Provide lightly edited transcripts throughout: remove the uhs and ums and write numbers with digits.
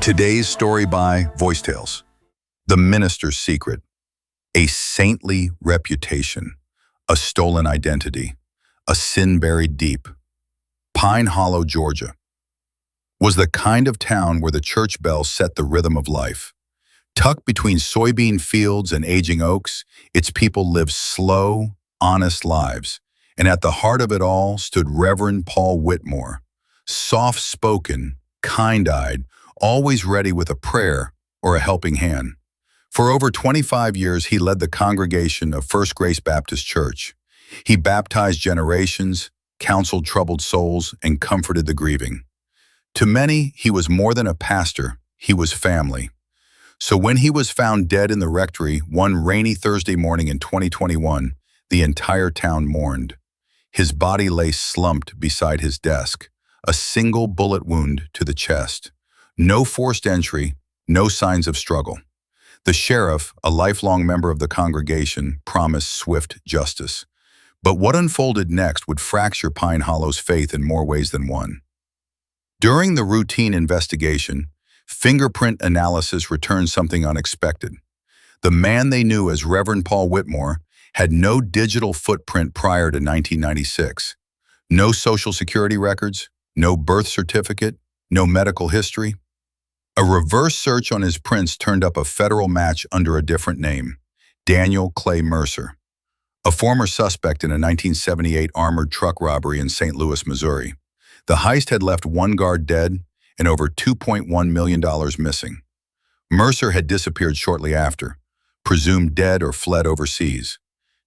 Today's story by Voice Tales. The Minister's Secret. A saintly reputation. A stolen identity. A sin buried deep. Pine Hollow, Georgia, was the kind of town where the church bell set the rhythm of life. Tucked between soybean fields and aging oaks, its people lived slow, honest lives. And at the heart of it all stood Reverend Paul Whitmore, soft-spoken, kind-eyed, always ready with a prayer or a helping hand. For over 25 years, he led the congregation of First Grace Baptist Church. He baptized generations, counseled troubled souls, and comforted the grieving. To many, he was more than a pastor, he was family. So when he was found dead in the rectory one rainy Thursday morning in 2021, the entire town mourned. His body lay slumped beside his desk, a single bullet wound to the chest. No forced entry, no signs of struggle. The sheriff, a lifelong member of the congregation, promised swift justice. But what unfolded next would fracture Pine Hollow's faith in more ways than one. During the routine investigation, fingerprint analysis returned something unexpected. The man they knew as Reverend Paul Whitmore had no digital footprint prior to 1996. No social security records, no birth certificate, no medical history. A reverse search on his prints turned up a federal match under a different name, Daniel Clay Mercer, a former suspect in a 1978 armored truck robbery in St. Louis, Missouri. The heist had left one guard dead and over $2.1 million missing. Mercer had disappeared shortly after, presumed dead or fled overseas.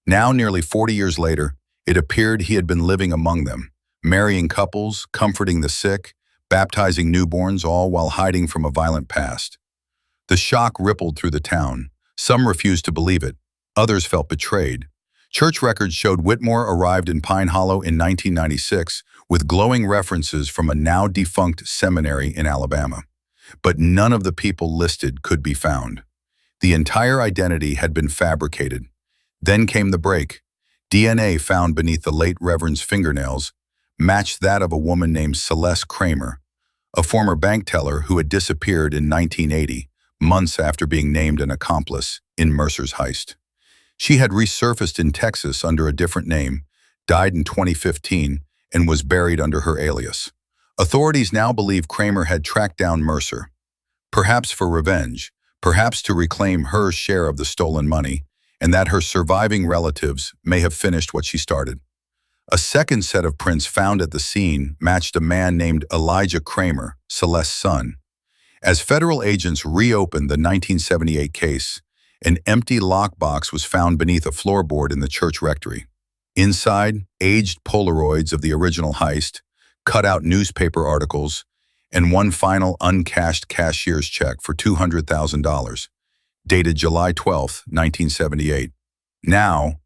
Now, nearly 40 years later, it appeared he had been living among them, marrying couples, comforting the sick, baptizing newborns, all while hiding from a violent past. The shock rippled through the town. Some refused to believe it. Others felt betrayed. Church records showed Whitmore arrived in Pine Hollow in 1996 with glowing references from a now-defunct seminary in Alabama. But none of the people listed could be found. The entire identity had been fabricated. Then came the break. DNA found beneath the late Reverend's fingernails matched that of a woman named Celeste Kramer, a former bank teller who had disappeared in 1980, months after being named an accomplice in Mercer's heist. She had resurfaced in Texas under a different name, died in 2015, and was buried under her alias. Authorities now believe Kramer had tracked down Mercer, perhaps for revenge, perhaps to reclaim her share of the stolen money, and that her surviving relatives may have finished what she started. A second set of prints found at the scene matched a man named Elijah Kramer, Celeste's son. As federal agents reopened the 1978 case, an empty lockbox was found beneath a floorboard in the church rectory. Inside, aged Polaroids of the original heist, cut-out newspaper articles, and one final uncashed cashier's check for $200,000, dated July 12, 1978. Now,